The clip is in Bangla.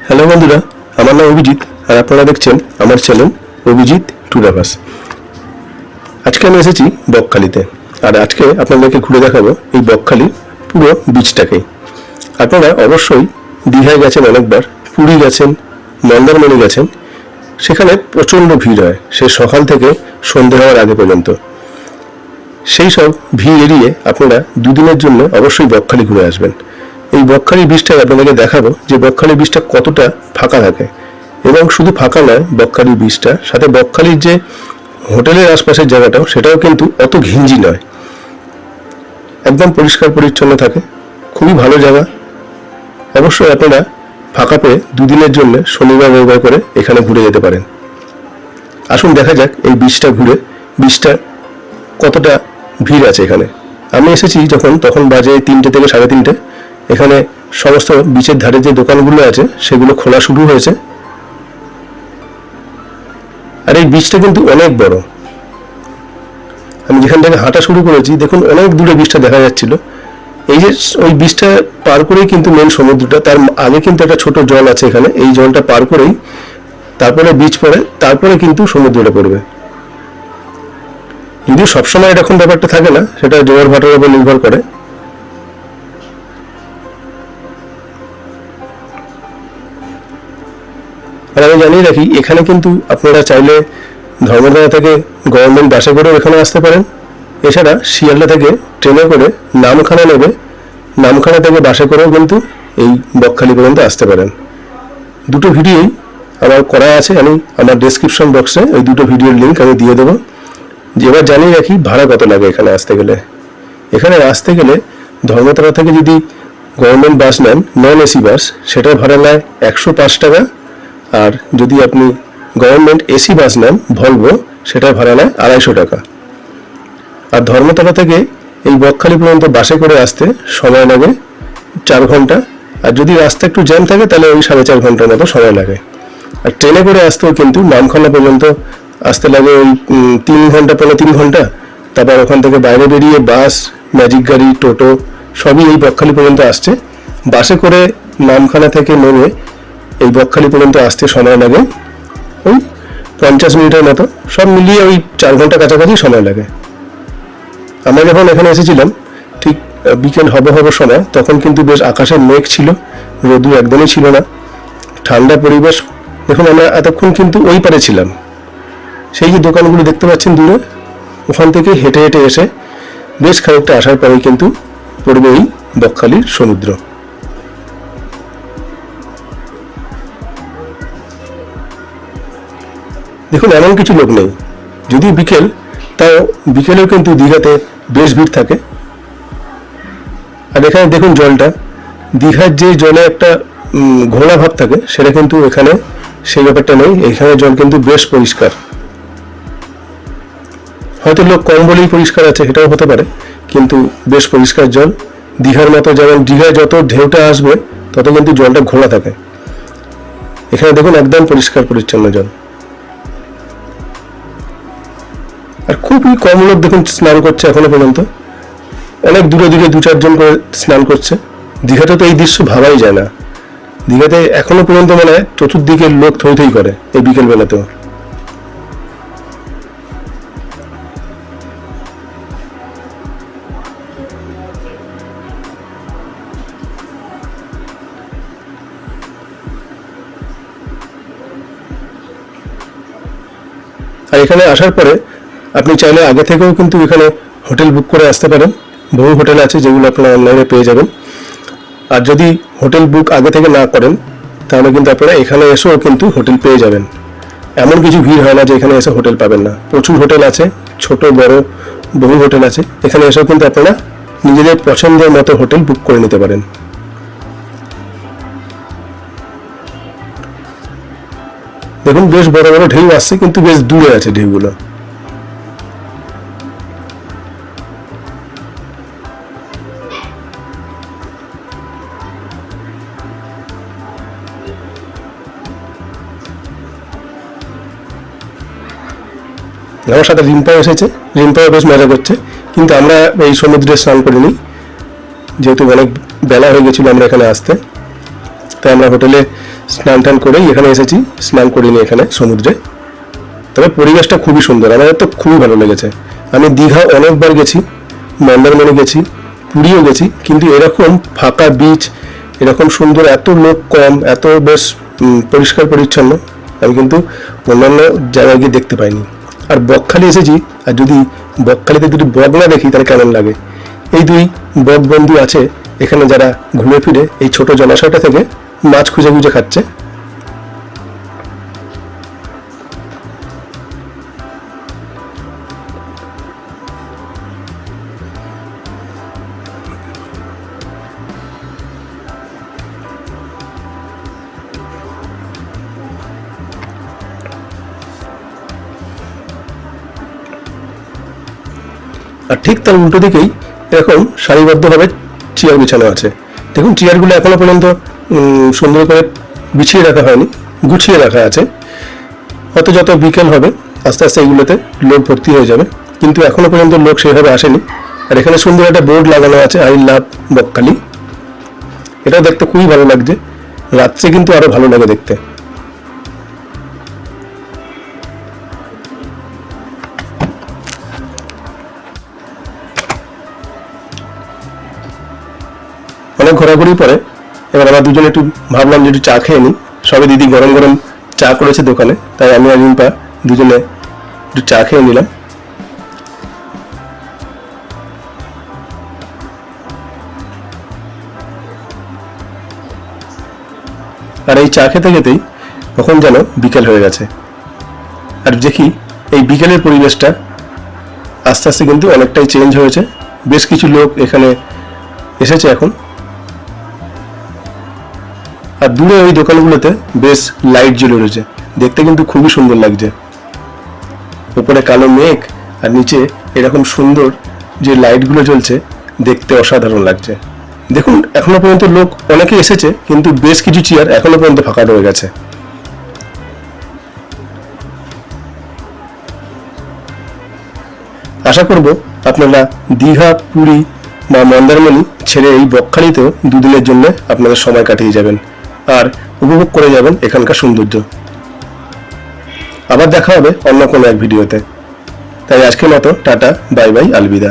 হ্যালো বন্ধুরা, আমার নাম অভিজিৎ আর আপনারা দেখছেন আমার চ্যানেল অভিজিৎ ট্যুরার্স। আজকে আমি এসেছি বকখালিতে, আর আজকে আপনাদেরকে ঘুরে দেখাবো এই বকখালির পুরো বিচটাকে। আপনারা অবশ্যই দীঘায় গেছেন অনেকবার, পুরী গেছেন, মন্দারমণি গেছেন, সেখানে প্রচণ্ড ভিড় হয় সে সকাল থেকে সন্ধে হওয়ার আগে পর্যন্ত। সেই সব ভিড় এড়িয়ে আপনারা দুদিনের জন্য অবশ্যই বকখালি ঘুরে আসবেন। এই বকখালি বীচটাই আপনাদেরকে দেখাবো যে বকখালি বীচটা কতটা ফাঁকা থাকে, এবং শুধু ফাঁকা নয়, বকখালি বীচটা সাথে বকখালির যে হোটেলের আশপাশের জায়গাটাও সেটাও কিন্তু অত ঘিঞ্জি নয়, একদম পরিষ্কার পরিচ্ছন্ন থাকে, খুবই ভালো জায়গা। অবশ্যই আপনারা ফাঁকা পেয়ে দুদিনের জন্য শনিবার রবিবার করে এখানে ঘুরে যেতে পারেন। আসুন দেখা যাক এই বীচটা ঘুরে, বীচটা কতটা ভিড় আছে এখানে। আমি এসেছি যখন, তখন বাজে 3টে থেকে 3:30। এখানে সমস্ত বিচের ধারে যে দোকানগুলো আছে সেগুলো খোলা শুরু হয়েছে। আর এই বীচটা কিন্তু অনেক বড়। আমি যেখান থেকে হাঁটা শুরু করেছি দেখুন অনেক দূরে বীচটা দেখা যাচ্ছিল। এই যে ওই বীচটা পার করেই কিন্তু মেন সমুদ্রটা, তার আগে কিন্তু একটা ছোট জল আছে এখানে, এই জলটা পার করেই তারপরে বীচ পড়ে, তারপরে কিন্তু সমুদ্রটা পড়বে। যদিও সবসময় এরকম ব্যাপারটা থাকে না, সেটা জোয়ার ভাটার উপর নির্ভর করে। আর আমি জানিয়ে রাখি, এখানে কিন্তু আপনারা চাইলে ধর্মতলা থেকে গভর্নমেন্ট বাসে করেও এখানে আসতে পারেন। এছাড়া শিয়ালদা থেকে ট্রেনে করে নামখানা নেবে, নামখানা থেকে বাসে করেও কিন্তু এই বকখালি পর্যন্ত আসতে পারেন। দুটো ভিডিওই আমার করা আছে, আমি আমার ডেসক্রিপশন বক্সে ওই দুটো ভিডিওর লিঙ্ক আমি দিয়ে দেবো। যে এবার জানিয়ে রাখি ভাড়া কত লাগে এখানে আসতে গেলে। এখানে আসতে গেলে ধর্মতলা থেকে যদি গভর্নমেন্ট বাস নেন, নন এসি বাস, সেটার ভাড়া নেয় 105 টাকা। আর যদি আপনি গভর্নমেন্ট এসি বাস নেন ভলভো, সেটার ভাড়া নেয় 250 টাকা। আর ধর্মতলা থেকে এই বকখালি পর্যন্ত বাসে করে আসতে সময় লাগে 4 ঘন্টা। আর যদি রাস্তা একটু জ্যাম থাকে তাহলে ওই 4.5 ঘন্টার মতো সময় লাগে। আর ট্রেনে করে আসতেও কিন্তু নামখানা পর্যন্ত আসতে লাগে ওই 3 ঘন্টা, 3 ঘন্টা। তারপর ওখান থেকে বাইরে বেরিয়ে বাস, ম্যাজিক গাড়ি, টোটো সবই এই বকখালি পর্যন্ত আসছে। বাসে করে নামখানা থেকে নেমে এই বকখালি পর্যন্ত আসতে সময় লাগে ওই 50 মিনিটের মতো, সব মিলিয়ে ওই 4 ঘন্টা কাছাকাছি সময় লাগে। আমরা যখন এখানে এসেছিলাম ঠিক বিকেল হবে সময়, তখন কিন্তু বেশ আকাশের মেঘ ছিল, রোদ একদমই ছিল না, ঠান্ডা পরিবেশ। দেখুন আমরা এতক্ষণ কিন্তু ওই পারে ছিলাম, সেই যে দোকানগুলো দেখতে পাচ্ছেন দূরে, ওখান থেকে হেঁটে হেঁটে এসে বেশ খানিকটা আসার পরেই কিন্তু পড়বে এই বকখালির সমুদ্র। দেখুন এমন কিছু লোক নেই, যদি বিকেল, তাও বিকেলেও কিন্তু দীঘাতে বেশ ভিড় থাকে। আর এখানে দেখুন জলটা, দীঘার যে জলে একটা ঘোলা ভাব থাকে, সেটা কিন্তু এখানে সেই ব্যাপারটা নেই। এখানে জল কিন্তু বেশ পরিষ্কার। হয়তো লোক কম বলেই পরিষ্কার আছে, এটাও হতে পারে, কিন্তু বেশ পরিষ্কার জল। দীঘার মতো, যেমন দীঘায় যত ঢেউটা আসবে তত কিন্তু জলটা ঘোলা থাকে, এখানে দেখুন একদম পরিষ্কার পরিচ্ছন্ন জল। আর খুবই কম লোক দেখুন স্নান করছে এখনো পর্যন্ত, অনেক দূরে দূরে 2-4 জন করে স্নান করছে। দীঘাতে তো এই দৃশ্য ভাবাই যায় না। দীঘাতে এখনো পর্যন্ত মানে চতুর্দিকে লোক থই থই করে এই বিকেল বেলাতেও। আর এখানে আসার পরে আপনি চাইলে আগে থেকেও কিন্তু এখানে হোটেল বুক করে আসতে পারেন। বহু হোটেল আছে যেগুলো আপনারা অনলাইনে পেয়ে যাবেন। আর যদি হোটেল বুক আগে থেকে না করেন তাহলে কিন্তু আপনারা এখানে এসেও কিন্তু হোটেল পেয়ে যাবেন। এমন কিছু ভিড় হয় না যে এখানে এসে হোটেল পাবেন না, প্রচুর হোটেল আছে, ছোট বড় বহু হোটেল আছে। এখানে এসেও কিন্তু আপনারা নিজেদের পছন্দের মতো হোটেল বুক করে নিতে পারেন। দেখুন বেশ বড় বড় ঢেউ আসছে, কিন্তু বেশ দূরে আছে ঢেউগুলো। আমার সাথে রিম্পাও এসেছে, রিম্পাও বেশ মজা করছে, কিন্তু আমরা এই সমুদ্রে স্নান করিনি, যেহেতু অনেক বেলা হয়ে গেছিলো আমরা এখানে আসতে। তাই আমরা হোটেলে স্নান টান করেই এখানে এসেছি, স্নান করিনি এখানে সমুদ্রে। তবে পরিবেশটা খুবই সুন্দর, আমাদের তো খুবই ভালো লেগেছে। আমি দীঘা অনেকবার গেছি, মন্দারমণি গেছি, পুরীও গেছি, কিন্তু এরকম ফাঁকা বিচ, এরকম সুন্দর, এত লোক কম, এত বেশ পরিষ্কার পরিচ্ছন্ন আমি কিন্তু অন্যান্য জায়গায় গিয়ে দেখতে পাইনি। আর বকখালি এসেছি, আর যদি বকখালিতে দুটি বক না দেখি তাহলে কেমন লাগে। এই দুই বক বন্ধু আছে এখানে, যারা ঘুরে ফিরে এই ছোট জলাশয়টা থেকে মাছ খুঁজে খুঁজে খাচ্ছে। আর ঠিক তার উল্টো দিকেই এরকম সারিবদ্ধভাবে চেয়ার বিছানো আছে। দেখুন চেয়ারগুলো এখনো পর্যন্ত সুন্দর করে বিছিয়ে রাখা হয়নি, গুছিয়ে রাখা আছে। হয়তো যত বিকেল হবে আস্তে আস্তে এইগুলোতে লোক ভর্তি হয়ে যাবে, কিন্তু এখনো পর্যন্ত লোক সেভাবে আসেনি। আর এখানে সুন্দর একটা বোর্ড লাগানো আছে, আই লাভ বকখালি। এটাও দেখতে খুবই ভালো লাগছে, রাত্রে কিন্তু আরো ভালো লাগে দেখতে। অনেক ঘোরাঘুরি পরে এবার আমরা দুজনে একটু ভাবলাম যে একটু চা খেয়ে নিই। সবে দিদি গরম গরম চা করেছে দোকানে, তাই আমি আর রিম্পা দুজনে একটু চা খেয়ে নিলাম। আর এই চা খেতে খেতেই তখন যেন বিকেল হয়ে গেছে। আর দেখি এই বিকেলের পরিবেশটা আস্তে আস্তে কিন্তু অনেকটাই চেঞ্জ হয়েছে। বেশ কিছু লোক এখানে এসেছে এখন। আর দূরে ওই দোকানগুলোতে বেশ লাইট জ্বলে রয়েছে, দেখতে কিন্তু খুবই সুন্দর লাগছে। উপরে কালো মেঘ আর নিচে এরকম সুন্দর যে লাইটগুলো জ্বলছে, দেখতে অসাধারণ লাগছে। দেখুন এখনো পর্যন্ত লোক অনেকে এসেছে, কিন্তু বেশ কিছু চেয়ার এখনো পর্যন্ত ফাঁকা রয়ে গেছে। আশা করব আপনারা দীঘা, পুরী বা মন্দারমণি ছেড়ে এই বকখালিতেও দুদিনের জন্য আপনাদের সময় কাটিয়ে যাবেন আর উপভোগ করে যাবেন এখানকার সৌন্দর্য। আবার দেখা হবে অন্য কোনো এক ভিডিওতে। তাই আজকের মতো টাটা, বাই বাই, আলবিদা।